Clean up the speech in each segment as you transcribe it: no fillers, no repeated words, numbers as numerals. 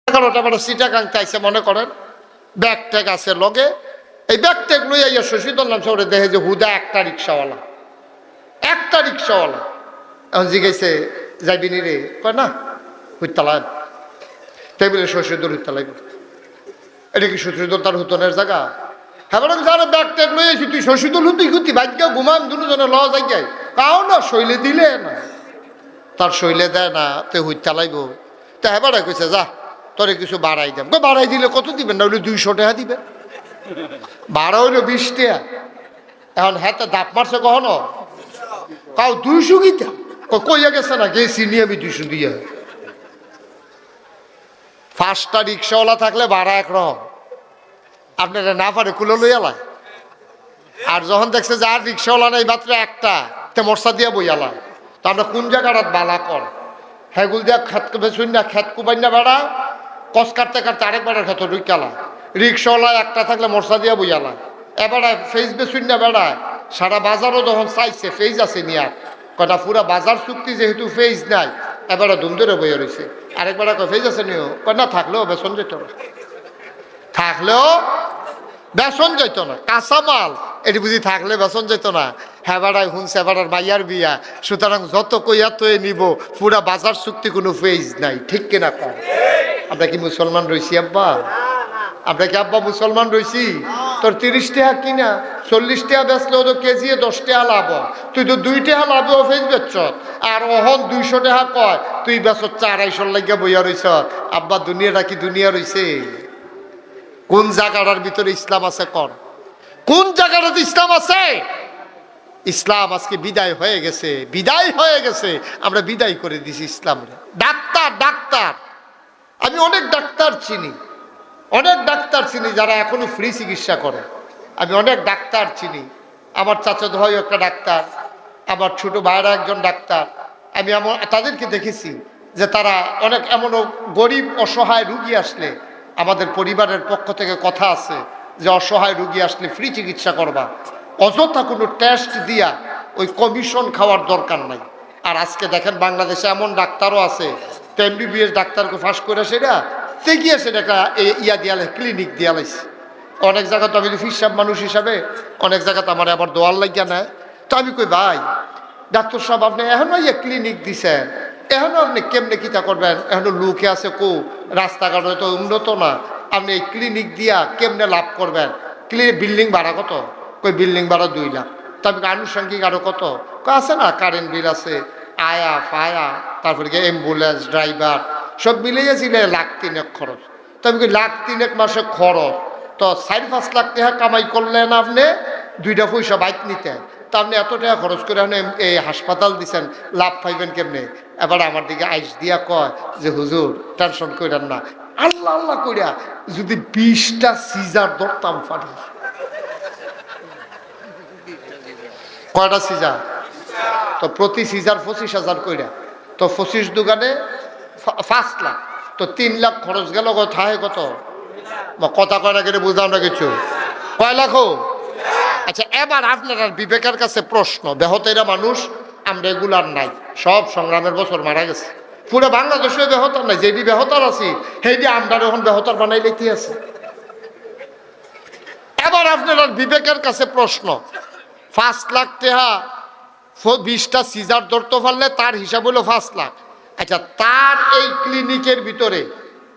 11টা বেলা সিটাগাংতে আইসে মনে করেন, ব্যাগ ট্যাগ আছে লগে, এই ব্যাগ ট্যাগ লইয়া শশীদল নাম শহরে দেখে যে হুদা একটা রিক্সাওয়ালা এখন জিজ্ঞাসে যাইবিনি রে, কয় না হুইতালায় টেবিলে শশীদল হুইতালাইব। এটা কি শশীদল তার হুতনের জায়গা? হ্যাঁ বলেন যারা ব্যাগ ট্যাগ লইয়াছি তুই শশীদল হুতি ভাগ্য ঘুমান দুজনে ল যাই যায় কাও না শৈলে দিলে না, তার শৈলে দেয় না, তে হুইতালাইব। তা হ্যাঁ বাড়াই কইছে যা তোরে কিছু বাড়াই দেব। বাড়াই দিলে কত দিবেন? না হইলে 200 টাকা দিবেন, ভাড়া হইলো 20 টাকা। এখন হ্যাঁ তো দাপ মারছে কখনো কাউ 200 গীতা কইয়া গেছে না, গেছি নিয়ে আমি 200 দিয়ে। 5টা রিক্সাওয়ালা থাকলে ভাড়া একরকম, আপনারা না পারে কুলো লইয়ালায়। আর যখন দেখছে যে আর রিক্সাওয়ালা নেই মাত্র একটা, তে মশা দিয়া বইয়ালায়। তো আমরা কোন জায়গাটা বালা কর হ্যাগুল দিয়া খেত বেছুন না, খেত কুবাই না বেড়া কস কাটতে কাটতে আরেকবার খেত ঢুকালা। রিক্সাওয়ালা একটা থাকলে মশা দিয়া বইয়ালা। এবারে ফেজ বেছুন না বেড়ায়, সারা বাজারও যখন চাইছে ফেজ আছে নিয়া, কটা পুরা বাজার চুক্তি যেহেতু ফেজ নাই, এবারে ধুম ধরে বইয়া রয়েছে। আরেকবার কয় ফেজ আছে নিও, কয় না থাকলেও বেসন যেত না, থাকলেও বেসন যেত না, কাঁচামাল এটি বুঝি থাকলে বেসন যেত না। হ্যাঁ বেড়ায় হুনছে বেড়ার মাইয়ার বিয়া, সুতরাং যত কইয়া তো নিব, পুরা বাজার চুক্তি কোনো ফেজ নাই, ঠিক কিনা কর? আমরা কি মুসলমান রয়েছি আব্বা? আমরা কি আব্বা মুসলমান রয়েছি? তোর 30 টাকা কিনা 40 টাকা বেচলেও তো কেজি 10 টাকা লাভ, তুই তো 2 টাকা লাভেও ফেজ বেচছ, আর অহন 200 টাকা কয় তুই বেচ 250 লাগিয়া বইয়া রইছ। আব্বা দুনিয়াটা কি দুনিয়া রইছে? কোন জায়গাটার ভিতরে ইসলাম আছে? কোন জায়গাটাতে ইসলাম আছে? ইসলাম আজকে বিদায় হয়ে গেছে, আমরা বিদায় করে দিছি ইসলাম। ডাক্তার আমি অনেক ডাক্তার চিনি যারা এখনো ফ্রি চিকিৎসা করে। আমি অনেক ডাক্তার চিনি, আমার চাচাতো ভাই একটা ডাক্তার, আমার ছোট ভাইরা একজন ডাক্তার। আমি তাদেরকে দেখেছি যে তারা অনেক এমনও গরিব অসহায় রুগী আসলে আমাদের পরিবারের পক্ষ থেকে কথা আছে যে অসহায় রুগী আসলে ফ্রি চিকিৎসা করবা, অযথা কোনো টেস্ট দিয়া ওই কমিশন খাওয়ার দরকার নাই। আর আজকে দেখেন বাংলাদেশে এমন ডাক্তারও আছে, MBBS ডাক্তারকে ফাঁস করে সেটা গিয়ে সেটা একটা ইয়া দিয়ালে ক্লিনিক দিয়ালাইছে। অনেক জায়গা তো আমি ফিসাব মানুষ হিসাবে অনেক জায়গাতে আমার আবার দোয়ার লাগিয়া নেয়। তো আমি কই ভাই ডাক্তার সাহেব আপনি এখনো ইয়ে ক্লিনিক দিছেন, এখনো আপনি কেমনে কিতা করবেন? এখনো লোকে আছে রাস্তাঘাট হয়তো উন্নত না, আপনি এই ক্লিনিক দিয়া কেমনে লাভ করবেন? বিল্ডিং ভাড়া কত? কই বিল্ডিং ভাড়া 2 লাখ। তবে আনুষঙ্গিক আরো কত? আছে না, কারেন্ট বিল আছে, আয়া ফায়া, তারপরে কি অ্যাম্বুলেন্স ড্রাইভার সব মিলিয়েছিল 1.3 লাখ খরচ। তবে কি 1.3 লাখ মাসে খরচ, তো 4-5 লাখ টাকা কামাই করলেন আপনি, 2টা পয়সা বাইক নিতেন, তা আপনি এত টাকা খরচ করে আপনি এই হাসপাতাল দিচ্ছেন, লাভ পাইবেন কেমনে? এবার আমার দিকে আইস দিয়া কয় যে হুজুর টেনশন করেন না, আল্লাহ আল্লাহ কইরা যদি 20টা সিজার ধরতাম ফাটি। কয়টা সিজার? তো প্রতি সিজার 25,000 কইরা, তো 25 দোকানে 5 লাখ, তো 3 লাখ খরচ গেল। কোথায় কত কথা কয় না কেটে বুঝলাম না কিছু, কয় লাখ? আচ্ছা এবার আপনার বিবেকের কাছে প্রশ্ন, বেহতেরা মানুষ আমরা রেগুলার নাই, সব সংগ্রামের বছর মারা গেছে, পুরো বাংলাদেশে বেহতার নাই, যেটি বেহতার আছি সেইটি আমরা এখন বেহতার বানাই লেখি আছে। এবার আপনার বিবেকের কাছে প্রশ্ন, 5 লাখ টাকা 20টা সিজার ধরতে পারলে তার হিসাব হলো 5 লাখ। আচ্ছা তার এই ক্লিনিকের ভিতরে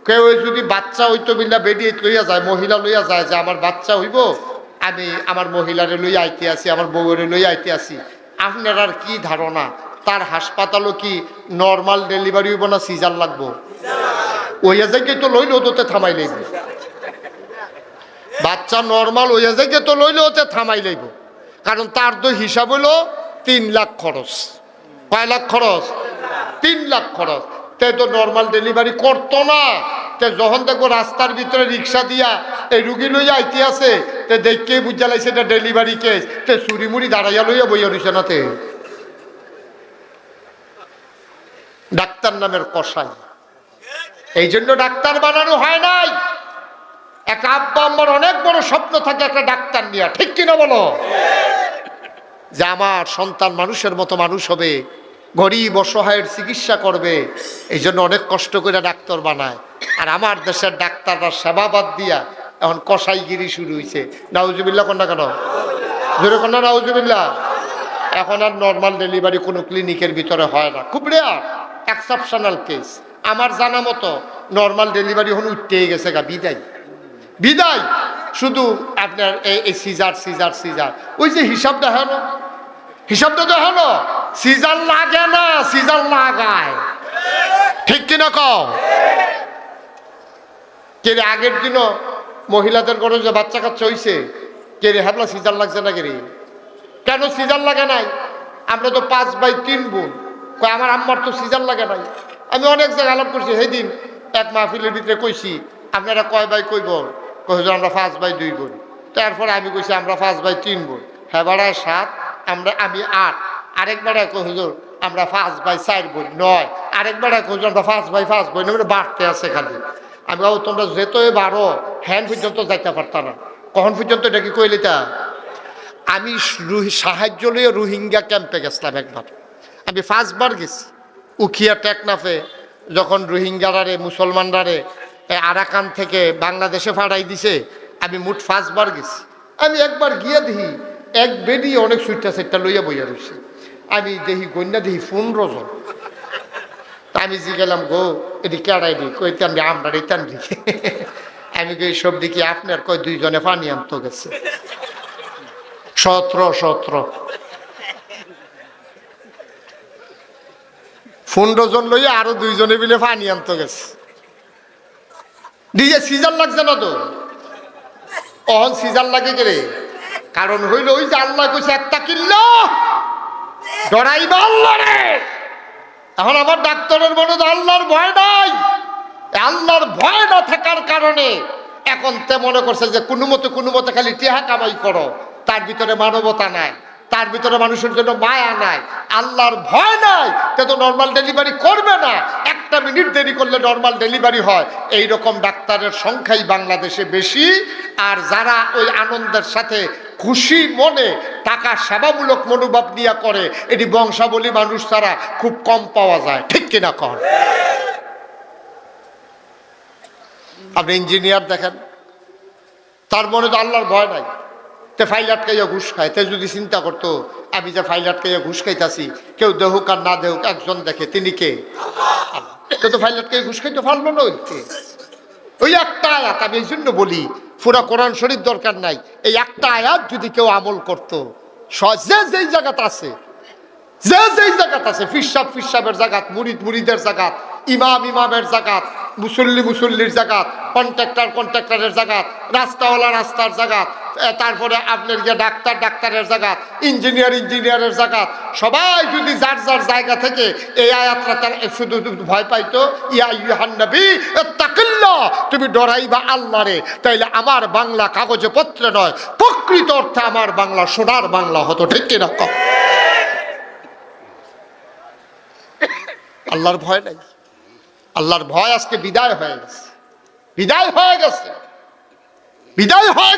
কেউ যদি বাচ্চা হইতো বিল্লা বেডি লইয়া যায়, মহিলা লইয়া যায় যে আমার বাচ্চা হইব, আমি আমার মহিলারে লইয়া আইতে আসি, আমার বউরে লইয়া আইতে আসি, আপনার আর কি ধারণা তার হাসপাতালও কি নর্মাল ডেলিভারি হইব না সিজার লাগবো? ওইয়া যাইকে তো লইলে ওতে থামাই লইব, বাচ্চা নর্মাল ওইয়া যাইকে তো লইলে ওতে থামাই লইব, কারণ তার তো হিসাব হলো 3 লাখ খরচ। কয় লাখ খরচ? 3 লাখ খরচ। তে তো নর্মাল ডেলিভারি করতো না। তে যখন দেখবো রাস্তার ভিতরে রিক্সা দিয়া এই রুগী লইয়া আইতে আছে, তে দেখকে বুঝা লাইছে এটা ডেলিভারি কেস, তে চুরি মুড়ি দাঁড়াইয়া লইয়া বইয়া রইছে না। তে ডাক্তার নামের কসাই, এই জন্য ডাক্তার বানানো হয় নাই। একটা আব্বা আম্মার অনেক বড় স্বপ্ন থাকে একটা ডাক্তার নিয়ে, ঠিক কিনা বলো? যে আমার সন্তান মানুষের মতো মানুষ হবে, গরিব অসহায়ের চিকিৎসা করবে, এই জন্য অনেক কষ্ট করে ডাক্তার বানায়। আর আমার দেশের ডাক্তাররা সেবা বাদ দিয়া এখন কসাইগিরি শুরু হয়েছে। নাউজুবিল্লাহ কন্যা কেন? জোরে কন্যা নাউজুবিল্লাহ। এখন আর নর্মাল ডেলিভারি কোনো ক্লিনিকের ভিতরে হয় না, খুব রেয়ার, এক্সেপশনাল কেস। আমার জানা মতো নর্মাল ডেলিভারি এখন উঠতেই গেছে গা, বিদায় বিদায়। শুধু আপনার এই সিজার সিজার সিজার, ওই যে হিসাবটা হলো, হিসাবটা তো হলো, সিজার লাগে না, সিজার লাগায়, ঠিক কিনা কও? কে রে আগের দিনও মহিলাদের ঘরে যে বাচ্চা কাচ্চা হইছে, কে রে হাবলা সিজার লাগছে না? কে রে কেন সিজার লাগে নাই? আমরা তো 5 ভাই 3 বোন, কয় আমার আম্মার তো সিজার লাগে নাই। আমি অনেক জায়গায় আলাপ করছি, সেই দিন এক মাহফিলের ভিতরে কইছি আপনারা কয় ভাই কই বোন? কইছে আমরা 5 ভাই 2 বোন। তারপরে আমি কইছি আমরা 5 ভাই 3 বোন। হ্যাঁ বাড়ায় 7, আমি 8। আরেক বেড়ায় কই হুজুর আমরা 5 ভাই 4 বোন 9। আরেক বেড়ায় কই আমরা 5 ভাই 5 বোন, মানে বাড়তে আছে খালি। আমি বাবু তোমরা যেতই বাড়ো হ্যান্ড পর্যন্ত যাইতে পারতাম না। কখন পর্যন্ত এটা কি কইলি? তা আমি সাহায্য লইয়া রোহিঙ্গা ক্যাম্পে গেছিলাম একবার। আমি 5 বার গেছি। উখিয়া টেকনাফে যখন রোহিঙ্গারারে মুসলমানরারে আরাকান থেকে বাংলাদেশে ফাড়াই দিছে, আমি মোট 5 বার গেছি। আমি একবার গিয়া দেখি এক বেডি অনেক সুইটটা সেটটা লইয়া বইয়া রয়েছে। আমি দেখি গন্যা দেখি 15 জন। আমি জিগেলাম গো এটি কেড়াই দি? কইতাম আমরা রেতাম দিকে। আমি কই সব দিকে আপনার? কয় 2 জনে পানি আনতে গেছে। 17 15 জন লইয়া আরো 2 জনে মিলে পানি আনতে গেছে। দিয়ে সিজার লাগছে না তো? অহন সিজার লাগে কে রে? কারণ হইল ওই যে আল্লাহ কইছে আত্তাকিল্লাহ, ডরাইবা আল্লাহরে। এখন আমার ডাক্তারের মনে তো আল্লাহর ভয় নাই। আল্লাহর ভয় না থাকার কারণে এখন তে মনে করছে যে কোনো মতে খালি টেহা কামাই করো, তার ভিতরে মানবতা নাই, তার ভিতরে মানুষের জন্য মায়া নাই, আল্লাহর ভয় নাই, তে তো নর্মাল ডেলিভারি করবে না। 1 মিনিট দেরি করলে নর্মাল ডেলিভারি হয়। এই রকম ডাক্তারের সংখ্যাই বাংলাদেশে বেশি। আর যারা ওই আনন্দের সাথে খুশি মনে টাকা সেবামূলক মনোভাব নিয়ে করে, এটি বংশাবলী মানুষ ছাড়া খুব কম পাওয়া যায়, ঠিক কিনা কর? আপনি ইঞ্জিনিয়ার দেখেন, তার মনে তো আল্লাহর ভয় নাই, তে ফাইল আটকাইয়া ঘুষ খায়। তে যদি চিন্তা করতো আমি যে ফাইল আটকাইয়া ঘুষ খাইতাছি, কেউ দেহুক আর না দেহুক একজন দেখে, তিনি কে? তো ফাইল আটকাইয়া ঘুষ খাইতে পারলো না। ওই একটা আয়াত, আমি এই জন্য বলি পুরা কোরআন শরীফ দরকার নাই, এই একটা আয়াত যদি কেউ আমল করতো, যে যেই জায়গাতে আছে, যে যেই জায়গাতে আছে, ফিসাবের জায়গাত, মুরিদের জায়গাত, ইমামের জায়গাত, মুসল্লির জায়গাত, কন্ট্রাক্টরের জায়গাত, রাস্তাওয়ালা রাস্তার জায়গাত, তারপরে আপনার গিয়ে ডাক্তারের জায়গাত, ইঞ্জিনিয়ারের জায়গাত, সবাই যদি যার যার জায়গা থেকে এই আয়াতটা শুধু ভয় পাইতো, ইয়া আইয়ুহান নবী ইত্তাকিল্লাহ, তুমি ডরাইবা আল্লাহরে, তাইলে আমার বাংলা কাগজে পত্রে নয়, প্রকৃত অর্থে আমার বাংলা সোনার বাংলা হতো, ঠিক কিনা? আল্লাহর ভয় নাই। আল্লাহর ভয় আজকে বিদায় হয়ে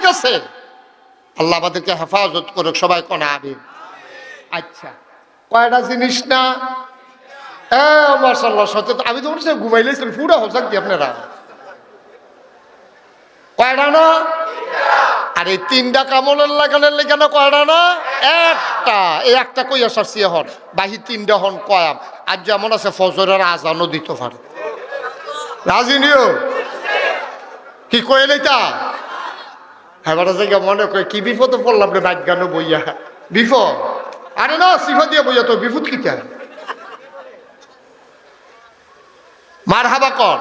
গেছে। আল্লাহ আমাদেরকে হেফাজত করুক, সবাই কোন আমিন। আচ্ছা, কয়টা জিনিস না? মাশাআল্লাহ সচেতন। আমি তো বলছি ঘুমাইলেছিলাম পুরো হোসাক দি আপনারা। কয়টা না? আর এই 3টা কামলের লাগানোর লেগে না কয়টা না? একটা। এই একটা কই আসার সিয়ে হন বাহি 3টা হন কয়াম। আজ যেমন আছে ফজরের আজানও দিতে পারে। রাজি নিও কি কইলে তা? এবার জায়গা মনে করে কি বিপদে পড়লাম রে বাজ্ঞানো বইয়া। বিপদ? আরে না, সিফা দিয়ে বইয়া তো বিপদ কি কেন? মার হাবা কর,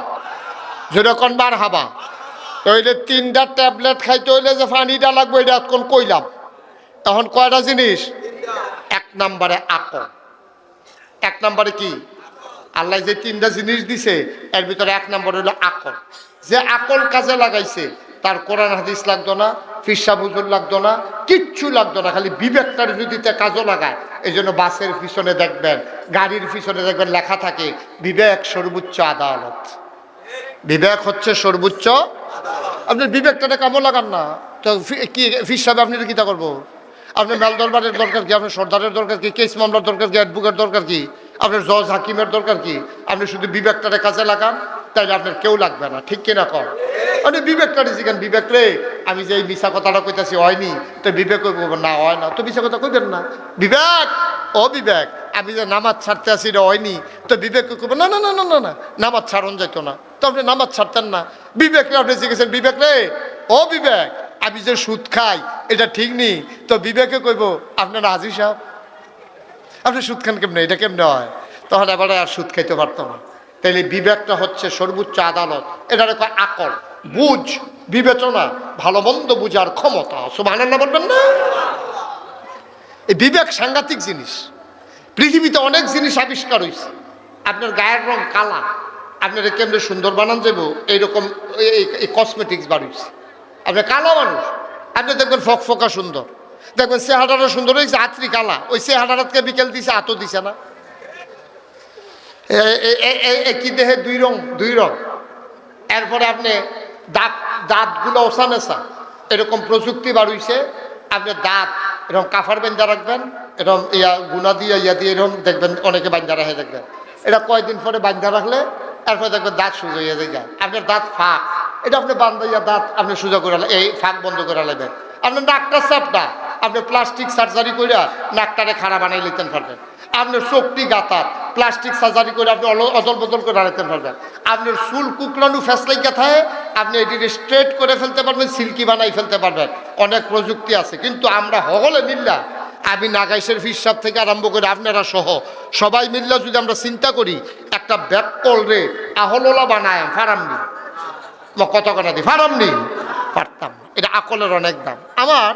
যেরকম মার হাবা। তাইলে 3টা ট্যাবলেট খাইতে হইলে যে পানিটা লাগবে এটা এখন কইলাম। এখন কয়টা জিনিস? 1 নম্বরে আকল। 1 নম্বরে কি? আল্লাহ যে 3টা জিনিস দিছে এর ভিতরে 1 নম্বর হলো আকল। যে আকল কাজে লাগাইছে তার কোরআন হাদিস লাগতো না, ফিরসা বুজুর লাগতো না, কিচ্ছু লাগতো না, খালি বিবেকটার যদি কাজও লাগায়। এই জন্য বাসের পিছনে দেখবেন, গাড়ির পিছনে দেখবেন লেখা থাকে বিবেক সর্বোচ্চ আদালত। বিবেক হচ্ছে সর্বোচ্চ। আপনার বিবেকটা কামও লাগান না তো কি ফিরসাবে আপনি কি তা করবো? আপনার মেল দরবারের দরকার কি? আপনার সর্দারের দরকার কি? কেস মামলার দরকার কি? অ্যাডভোকেট দরকার কি? আপনার জজ হাকিমের দরকার কি? আপনি শুধু বিবেকটারে কাজে লাগান, তাইলে আপনার কেউ লাগবে না। ঠিক কিনা কর? মানে বিবেকটারে জিজ্ঞান, বিবেক রে আমি যে এই মিশা কথাটা কইতাছি হয়নি, তো বিবেক না হয় না, তো মিশা কথা কইবেন না। বিবেক, ও বিবেক, আমি যে নামাজ ছাড়তে আসি রে হয়নি, তো বিবেক কইব না না না না না না, নামাজ ছাড়ন যাইতো না, তো আপনি নামাজ ছাড়তেন না। বিবেক রে আপনি জিজ্ঞেসেন, বিবেক রে ও বিবেক, আমি যে সুদ খাই এটা ঠিক নেই, তো বিবেকে কইব আপনার হাজি সাহেব আপনি সুদ খান কেমনে, এটা কেমনে হয়? তখন এবারে আর সুদ খাইতে পারতো না। তাইলে বিবেকটা হচ্ছে সর্বোচ্চ আদালত, এটারে কয় আকল, বুঝ, বিবেচনা, ভালো মন্দ বুঝার ক্ষমতা। সুবহানাল্লাহ বলবেন না? এই বিবেক সাংঘাতিক জিনিস। পৃথিবীতে অনেক জিনিস আবিষ্কার হয়েছে। আপনার গায়ের রং কালা, আপনার কেমনে সুন্দর বানান যাবো এইরকম এই কসমেটিক্স বাড়িয়েছে। আপনি কালা মানুষ, আপনি দেখবেন ফকফকা সুন্দর, দেখবেন চেহারাটা সুন্দর হয়েছে, আত্রি কালা, ওই চেহারাকে বিকেল দিছে, আতো দিছে না। কি দেহে দুই রং। এরপরে আপনি দাঁতগুলো ওসানেসা, এরকম প্রযুক্তি বাড়িয়েছে। আপনি দাঁত এরকম কাফার বান্ধা রাখবেন, এরকম গুনা দিয়ে এরকম দেখবেন অনেকে বান্ধা রাখে, দেখবেন এটা কয়দিন পরে বান্ধা রাখলে এরপরে দেখবেন দাঁত সোজা হয়ে যায়। আপনার দাঁত ফাঁক, এটা আপনি বান্ধাইয়া দাঁত আপনি সোজা করে এই ফাঁক বন্ধ করে নেবেন। আপনার নাকটা চাপটা, আপনি প্লাস্টিক সার্জারি করে নাকটারে খাড়া বানাই নিতেন পারবেন। আপনার চোখটি গাতার, প্লাস্টিক সার্জারি করে আপনি অদল বদল করে আনতে পারবেন। আপনার চুল কুকলানো ফেসলাই গাথায় আপনি এটি স্ট্রেট করে ফেলতে পারবেন, সিল্কি বানাই ফেলতে পারবেন। অনেক প্রযুক্তি আছে, কিন্তু আমরা হগলে মিল্লা, আমি নাগাইশের হিসাব থেকে আরম্ভ করে আপনারা সহ সবাই মিল্লা যদি আমরা চিন্তা করি, একটা ব্যাক কল রে আহলোলা বানায় ফারামনি কত কটা দিই ফারামনি পারতাম। এটা আকলের অনেক দাম। আমার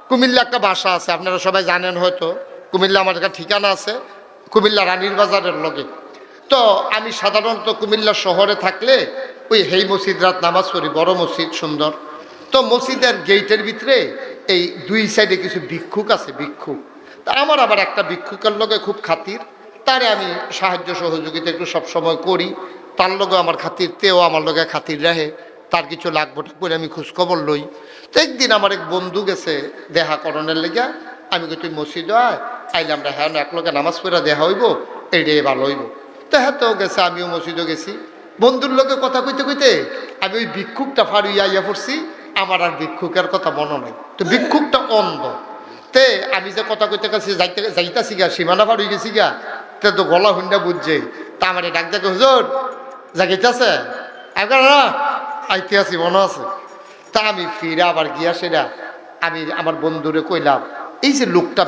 কুমিল্লা একটা বাসা আছে, আপনারা সবাই জানেন হয়তো। কুমিল্লা আমার একটা ঠিকানা আছে, কুমিল্লা রানীর বাজারের লগে। তো আমি সাধারণত কুমিল্লা শহরে থাকলে ওই হেই মসজিদ রাত নামাজ পড়ি, বড় মসজিদ সুন্দর। তো মসজিদের গেটের ভিতরে এই দুই সাইডে কিছু ভিক্ষুক আছে, ভিক্ষুক। তা আমার আবার একটা ভিক্ষুকের লগে খুব খাতির, তারে আমি সাহায্য সহযোগিতা একটু সবসময় করি। তার লগে আমার খাতির, তেও আমার লগে খাতির রাখে, তার কিছু লাগবো করে আমি খোঁজখবর লই। তো একদিন আমার এক বন্ধু গেছে দেখা করণের লেগা, আমি কই তুই মসজিদ আইলে আমরা হ্যাঁ এক লোকে নামাজ পড়া দেখা হইব, এইটাই ভালো হইব। তো হ্যাঁ তো গেছে, আমিও মসজিদও গেছি। বন্ধুর লোকে কথা কইতে কইতে আমি ওই ভিক্ষুকটা ফারুইয়া আইয়া পড়ছি, আমার আর ভিক্ষুকের কথা মনে নাই। তো ভিক্ষুকটা অন্ধ, তে আমি যে কথা কইতে গেছি যাইতাছি গা, সীমানা পার হয়ে গেছি গা, তে তো গলা হুন্ডা বুঝছে। তা আমার ডাক দেখে, হুজুর জাগিতেছে? না আইতে আছি, মনে আছে। তা আমি ফিরে আবার গিয়া সেরা আমি আমার বন্ধুরে কইলাম, এই যে লোকটা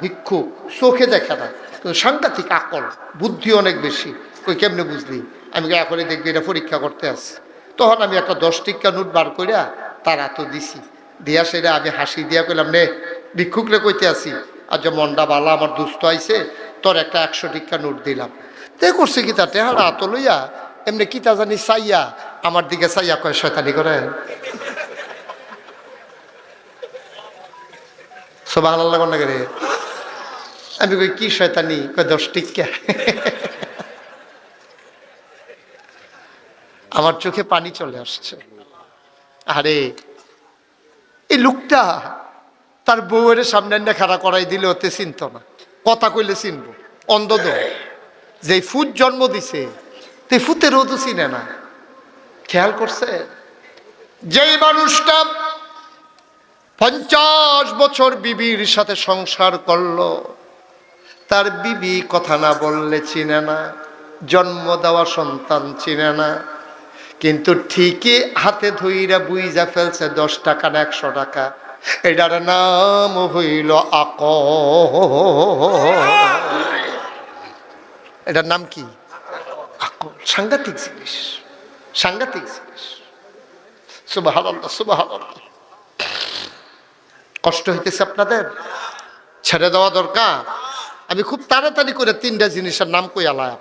ভিক্ষুক, চোখে দেখে না, কিন্তু সাংঘাতিক আকল, বুদ্ধি অনেক বেশি। কই কেমনে বুঝলি? আমি এখনই দেখবি এটা পরীক্ষা করতে আসছি। তখন আমি একটা 10 টিক্কা নোট বার করিয়া তার হাতও দিছি, দিয়া সেটা আমি হাসি দিয়া কইলাম, নে ভিক্ষুকরে কইতে আসি, আর যে মনটা বালা আমার দুস্থ আইছে, তোর একটা 100 টিক্কা নোট দিলাম। তে করছে কি তাতে হারা হাত লইয়া এমনি কিতা জানি চাইয়া আমার দিকে চাইয়া কয়, শয়তানি করে। সুবহানাল্লাহ কোন করে? আমি কই কি শয়তানি? কয় 10 টিক্কা। আমার চোখে পানি চলে আসছে। আরে এই লোকটা তার বউয়ের সামনে এনে খাড়া করাই দিলে ওতে চিনত না, কথা কইলে চিনবো। অন্ধ যে ফুট জন্ম দিছে, তে ফুতেরও তো চিনে না। খেয়াল করছে? যেই মানুষটা 50 বছর বিবির সাথে সংসার করলো, তার বিবি কথা না বললে চিনে না, জন্ম দেওয়া সন্তান চিনে না, কিন্তু ঠিকই হাতে ধইরা বুইজা ফেলছে 10 টাকা না 100 টাকা। এটার নাম হইল আকল। এটার নাম কি? আকল। সাংঘাতিক জিনিস, সাংঘাতিক জিনিস। সুবহানাল্লাহ, সুবহানাল্লাহ। কষ্ট হইতেছে আপনাদের? ছেড়ে দেওয়া দরকার। আমি খুব তাড়াতাড়ি করে 3টা জিনিসের নাম কই আলাম।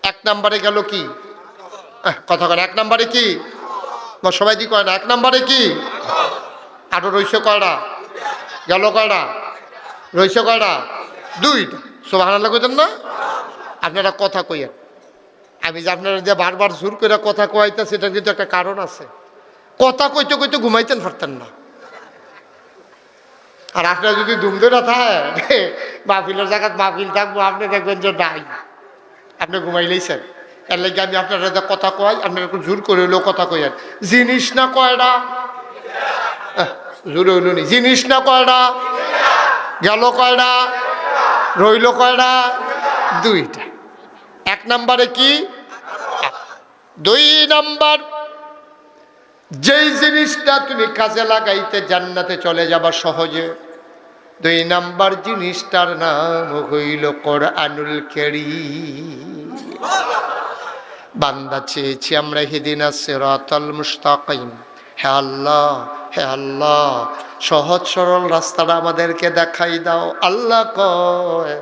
1 নম্বরে গেল কি? কথা কয় 1 নম্বরে কি? সবাই দি কয় না 1 নম্বরে কি? আরো রইছে কয়টা? গেল কয়টা? রইছে কয়টা? 2টা। সুবহানাল্লাহ কইতেন না? আপনারা কথা কইয়েন। আমি যে আপনারা যে বারবার জোর করে কথা কইতাছি, সেটার কিন্তু একটা কারণ আছে। কথা কইতে কইতে ঘুমাইতেন পারতেন না। আর আপনারা যদি দুম ধরে থাকে, মাহফিলের জায়গায় মাহফিল থাকবো, আপনি দেখবেন যে নাই, আপনি ঘুমাইলেইছেন, এর লাগে আমি আপনার কথা কয়, আপনার একটু জোর করে হইলেও কথা কইয়ার। জিনিস না কয়টা? জোরে হইল নি? জিনিস না কয়টা? গেল কয়টা? রইল কয়টা? দুইটা। এক নম্বরে কি? দুই নম্বর, যেই জিনিসটা তুমি কাজে লাগাইতে জান্নাতে চলে যাবা সহজে, দুই নাম্বার জিনিসটার নাম হইল কোরআনুল কারীম। বান্দা চেয়েছি আমরা হিদিনা সিরাতাল মুস্তাকিম, হে আল্লাহ, হে আল্লাহ, সহজ সরল রাস্তাটা আমাদেরকে দেখাই দাও। আল্লাহ কয়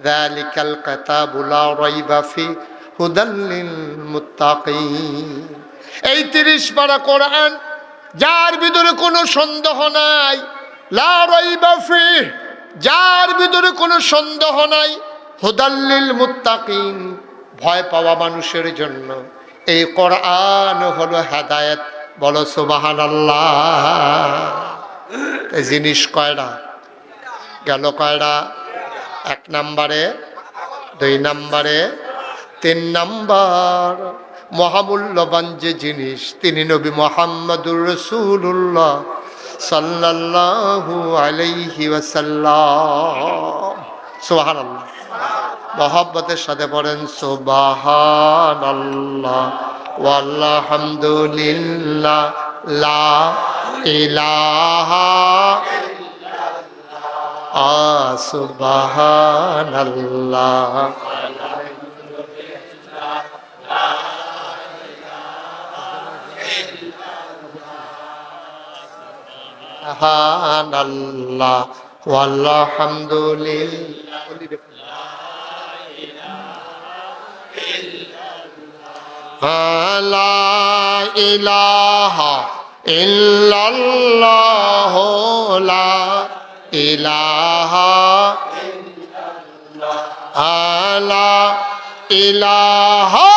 যালিকাল কিতাবু লা রাইবা ফি হুদাল লিল মুত্তাকিন। এই 30 পারা কোরআন, যার ভিতরে কোনো সন্দেহ নাই, লা রাইবা ফি, যার ভিতরে কোনো সন্দেহ নাই, হুদাল লিল মুত্তাকিন, ভয় পাওয়া মানুষের জন্য এই কোরআন হলো হেদায়েত। বলো সুবহানাল্লাহ। এই জিনিস কয়টা? গেল কয়টা? এক নম্বরে, দুই নম্বরে, তিন নম্বর মহামূল্যবান যে জিনিস, তিনি নবী মুহাম্মদুর রাসূলুল্লাহ সাল্লাল্লাহু আলাইহি ওয়াসাল্লাম। সুবহানাল্লাহ। মহব্বতের সাথে পড়েন সুবহানাল্লাহ ওয়ালহামদুলিল্লাহ লা ইলাহা ইল্লাল্লাহ সুবহানাল্লাহ। সুবহানাল্লাহ ওয়ালহামদুলিল্লাহ লা ইলাহা ইল্লাল্লাহ লা ইলাহা ইল্লাল্লাহ লা ইলাহা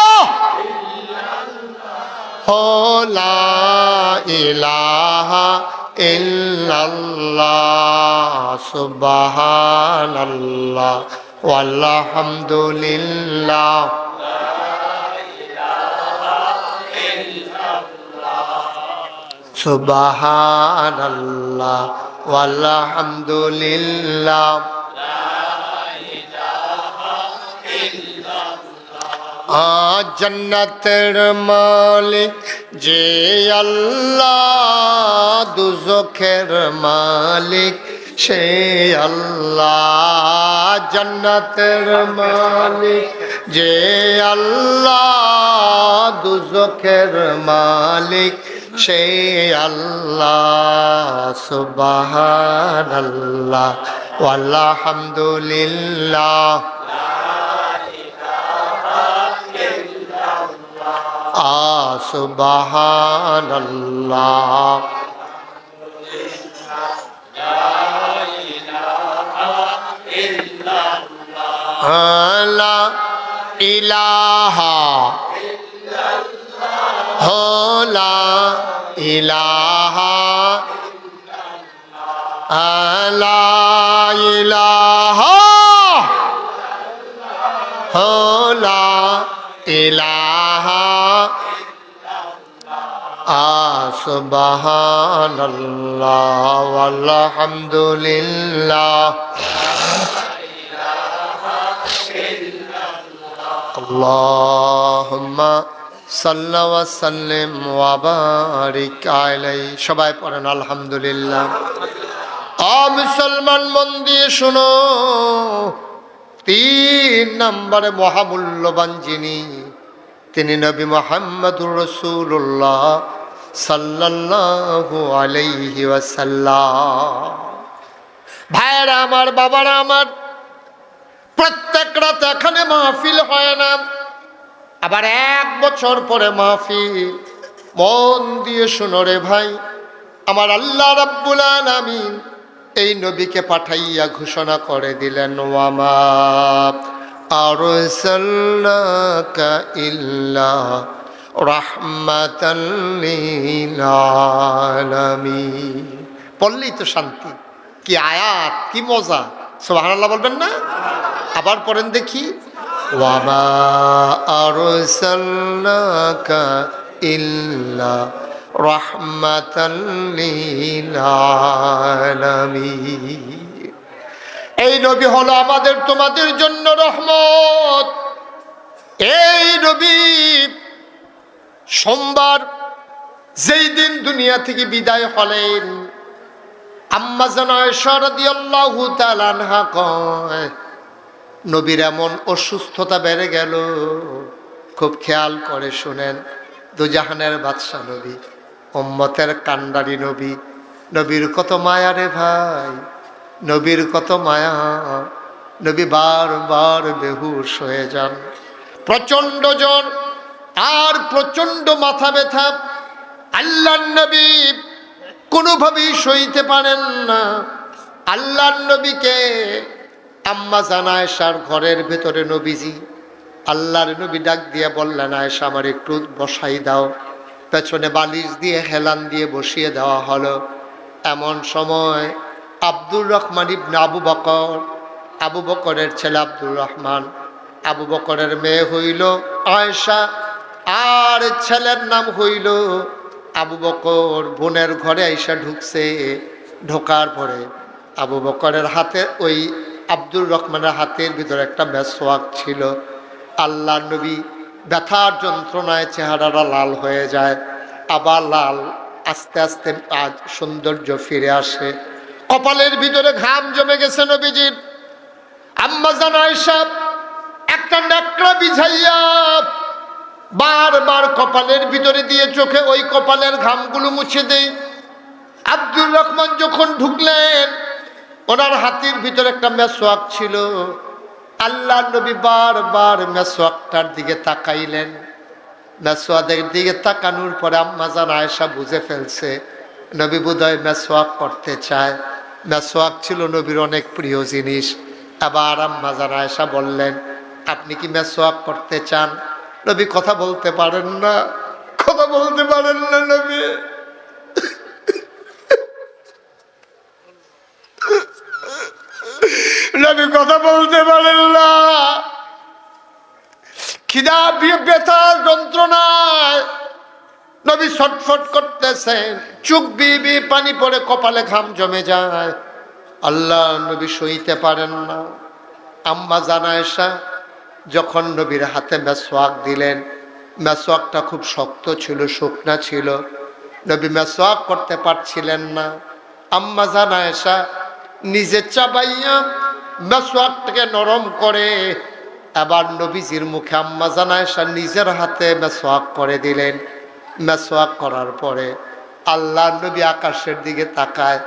লা ইলাহা ইল্লাল্লাহ সুবহানাল্লাহ ওয়ালহামদুলিল্লাহ সুবহানাল্লাহ ওয়ালহামদুলিল্লাহ। জান্নাতের মালিক যে আল্লাহ, দুজখের মালিক সে আল্লাহ। জান্নাতের মালিক যে আল্লাহ, দুজখের মালিক সে আল্লাহ। সুবহানাল্লাহ ওয়ালহামদুলিল্লাহ সুবহানাল্লাহ। লা ইলাহা লা ইলাহা লা ইলাহা লা ইলাহা সুবহানাল্লাহ ওয়ালহামদুলিল্লাহ আল্লাহুম্মা সাল্লি ওয়া সাল্লিম ওয়া বারিক আলাইহি। সবাই পড়েন আলহামদুলিল্লাহ। মুসলমান মন দিয়ে শোনো, 3 নম্বরে মহামূল্যবান যিনি, তিনি নবী মুহাম্মদুর রাসূলুল্লাহ সাল্লাল্লাহু আলাইহি ওয়াসাল্লাম। ভাইরা আমার, বাবারা আমার, প্রত্যেক রাত এখানে মাহফিল হয় না, আবার 1 বছর পরে মাহফিল। মন দিয়ে শোনো রে ভাই, আমার আল্লাহ রাব্বুল আলামিন এই নবীকে পাঠাইয়া ঘোষণা করে দিলেন, ওয়ামা আরসালনাকা ইল্লা রাহমাতাল লিল আলামিন। পড়লেই তো শান্তি, কি আয়াত, কি মজা। সুবহানাল্লাহ বলবেন না? আবার পড়েন দেখি। ওয়ামা আরসালনাকা ইল্লা রাহমাতাল লিল আলামিন। এই নবী হলো আমাদের তোমাদের জন্য রহমত। এই নবী সোমবার যেই দিন দুনিয়া থেকে বিদায় হলেন, আম্মা জান আয়েশা রাদিয়াল্লাহু তাআলা আনহা কয়, নবীর এমন অসুস্থতা বেড়ে গেল, খুব খেয়াল করে শুনেন, দুজাহানের বাদশা নবী, উম্মতের কান্ডারি নবী, নবীর কত মায়া রে ভাই, নবীর কত মায়া। নবী বারবার বেহুশ হয়ে যান, প্রচন্ড জ্বর আর প্রচন্ড মাথা ব্যথা। আল্লাহর নবী কোনোভাবেই সইতে পারেন না। আল্লাহর নবীকে আম্মা জান আয়েশার ঘরের ভেতরে নবীজি, আল্লাহর নবী ডাক দিয়ে বললেন, আয়েশা আমার একটু বসাই দাও। পেছনে বালিশ দিয়ে হেলান দিয়ে বসিয়ে দেওয়া হলো। এমন সময় আব্দুর রহমান ইবনে আবু বকর, আবু বকরের ছেলে আব্দুর রহমান, আবু বকরের মেয়ে হইল আয়েশা, আর ছেলের নাম হইল আবু বকর। বোনের ঘরে আয়েশা ঢুকছে। ঢোকার পরে আবু বকরের হাতে, ওই আব্দুর রহমানের হাতের ভিতরে একটা মেসওয়াক ছিল। আল্লাহ নবী ব্যথার যন্ত্রণায় চেহারাটা লাল হয়ে যায়, আবার লাল, আস্তে আস্তে আজ সৌন্দর্য ফিরে আসে। কপালের ভিতরে ঘাম জমে গেছে নবীজির। আম্মা জান আয়েশা একটা ন্যাকড়া বিছাইয়া বারবার কপালের ভিতরে দিয়ে চোখে ওই কপালের ঘামগুলো মুছে দেয়। আব্দুর রহমান যখন ঢুকলেন, ওনার হাতের ভিতরে একটা মেসওয়াক ছিল। আল্লাহ নবী বারবার মেসওয়াকটার দিকে তাকাইলেন। মেসওয়াকের দিকে তাকানোর পরে আম্মা জান আয়েশা বুঝে ফেলছে নবী বোধহয় মেসওয়াক করতে চায়। মেসওয়াক ছিল নবীর অনেক প্রিয় জিনিস। আবার আম্মা জান আয়েশা বললেন, আপনি কি মেসওয়াক করতে চান? নবী কথা বলতে পারেন না, কথা বলতে পারেন না নবী। নবী কথা বলতে পারেন না, খিদা ব্যথা যন্ত্রণায় নবী ছটফট করতেছেন, চোখ বিবি পানি পড়ে, কপালে ঘাম জমে যায়। আল্লাহ নবী সইতে পারেন না। আম্মা জান আয়েশা যখন নবীর হাতে মেসওয়াক দিলেন, মেসওয়াকটা খুব শক্ত ছিল, শুকনা ছিল, নবী মেসওয়াক করতে পারছিলেন না। আম্মা জান আয়েশা নিজে চাবাইয়া মেসওয়াকটাকে নরম করে আবার নবীজির মুখে আম্মা জান আয়েশা নিজের হাতে মেসওয়াক করে দিলেন। মেসওয়াক করার পরে আল্লাহ নবী আকাশের দিকে তাকায়,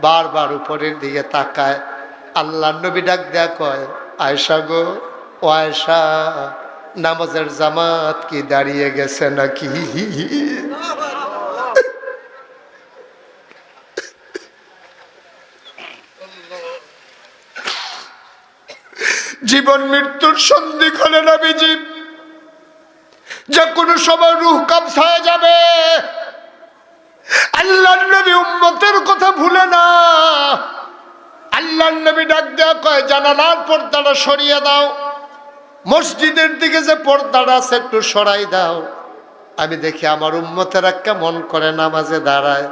বারবার উপরের দিকে তাকায়। আল্লাহ নবী ডাক দেয়া কয়, আয়েশা গো, ও আয়েশা, নামাজের জামাত কি দাঁড়িয়ে গেছে নাকি? জীবন মৃত্যুর সন্ধিক্ষণে নবীজি যে কোনো সময় রূহ কবজ হয়ে যাবে। আল্লাহর নবী উম্মতের কথা ভুলে না। আল্লাহর নবী ডাক দেয়া কয়, জানালার পর্দাটা সরিয়ে দাও, মসজিদের দিকে যে পর্দাটা আছে একটু সরাই দাও, আমি দেখি আমার উম্মতেরা কেমন করে নামাজে দাঁড়ায়।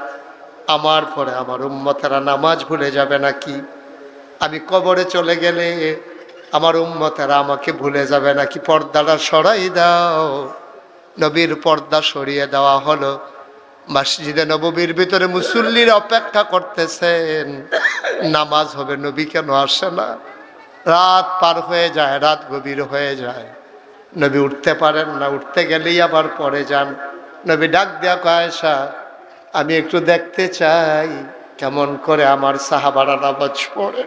আমার পরে আমার উম্মতেরা নামাজ ভুলে যাবে নাকি? আমি কবরে চলে গেলে আমার উম্মতেরা আমাকে ভুলে যাবে নাকি? পর্দাটা সরাই দাও। নবীর পর্দা সরিয়ে দেওয়া হলো। মসজিদে নববীর ভিতরে মুসল্লিরা অপেক্ষা করতেছেন, নামাজ হবে, নবী কেন আসে না? রাত পার হয়ে যায়, রাত গভীর হয়ে যায়, নবী উঠতে পারেন না। উঠতে গেলেই আবার পরে যান। নবী ডাক দেয়া কয়, আয়েশা, আমি একটু দেখতে চাই কেমন করে আমার সাহাবারা নামাজ পড়ে।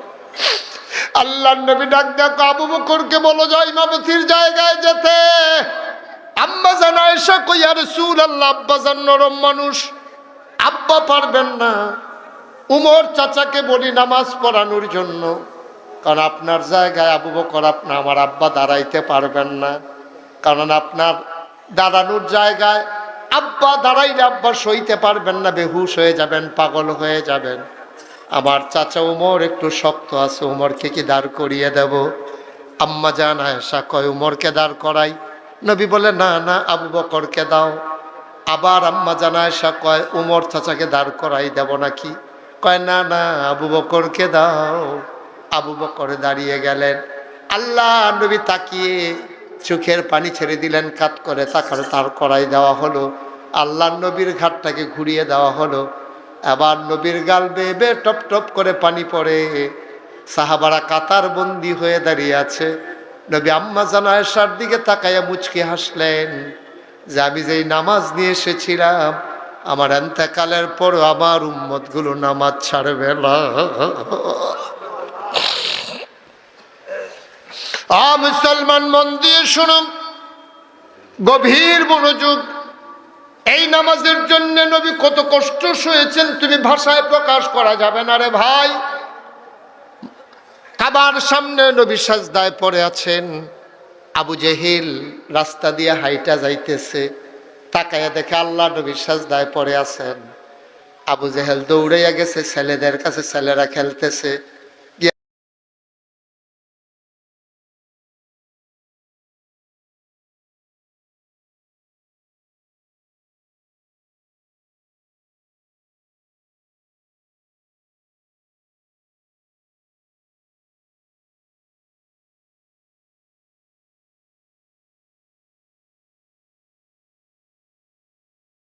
আল্লাহর নবী ডাক দেয়া কয়, আবু বকরকে বলো যাও ইমামতির জায়গায় যেতে। আম্মা জান আয়েশা কই, ইয়া রাসূলুল্লাহ, আব্বা জান নরম মানুষ, আব্বা পারবেন না। উমর চাচাকে বলি নামাজ পড়ানোর জন্য, কারণ আপনার জায়গায় আবু বকর, আমার আব্বা দাঁড়াইতে পারবেন না, কারণ আপনার দাঁড়ানোর জায়গায় আব্বা দাঁড়াইলে আব্বা সইতে পারবেন না, বেহুশ হয়ে যাবেন, পাগল হয়ে যাবেন। আমার চাচা উমর একটু শক্ত আছে, উমরকে কি দাঁড় করিয়ে দেব? আম্মা জান আয়েশা কয় উমরকে দাঁড় করাই, নবী বলে না না আবু বকরকে দাও। আবার আম্মা জান আয়েশা কয় উমর চাচাকে দাঁড় করাই দেব নাকি? কয় না না আবু বকরকে দাও। আবু বকর দাঁড়িয়ে গেলেন। আল্লাহ নবী তাকিয়ে চোখের পানি ছেড়ে দিলেন, কাত করে তাকালে তার করাই দেওয়া হলো। আল্লাহ নবীর ঘাটটাকে ঘুরিয়ে দেওয়া হলো। আবার নবীর গাল বেয়ে বেয়ে টপ টপ করে পানি পড়ে। সাহাবারা কাতার বন্দি হয়ে দাঁড়িয়ে আছে। নবী আম্মা জান আয়েশার দিকে তাকাইয়া মুচকি হাসলেন যে আমি যেই নামাজ নিয়ে এসেছিলাম, আমার এন্তেকালের পর আমার উম্মতগুলো নামাজ ছাড়বে না। মুসলমান মন দিয়ে শুনুন, গভীর মনোযোগ। এই নামাজের জন্য নবী কত কষ্ট সয়েছেন তুমি ভাষায় প্রকাশ করা যাবে না রে ভাই। কাবার সামনে নবী সাজদায় পড়ে আছেন। আবু জেহেল রাস্তা দিয়ে হাইটা যাইতেছে, তাকায়া দেখে আল্লাহ নবী সাজদায় পড়ে আছেন। আবু জেহেল দৌড়াইয়া গেছে ছেলেদের কাছে, ছেলেরা খেলতেছে।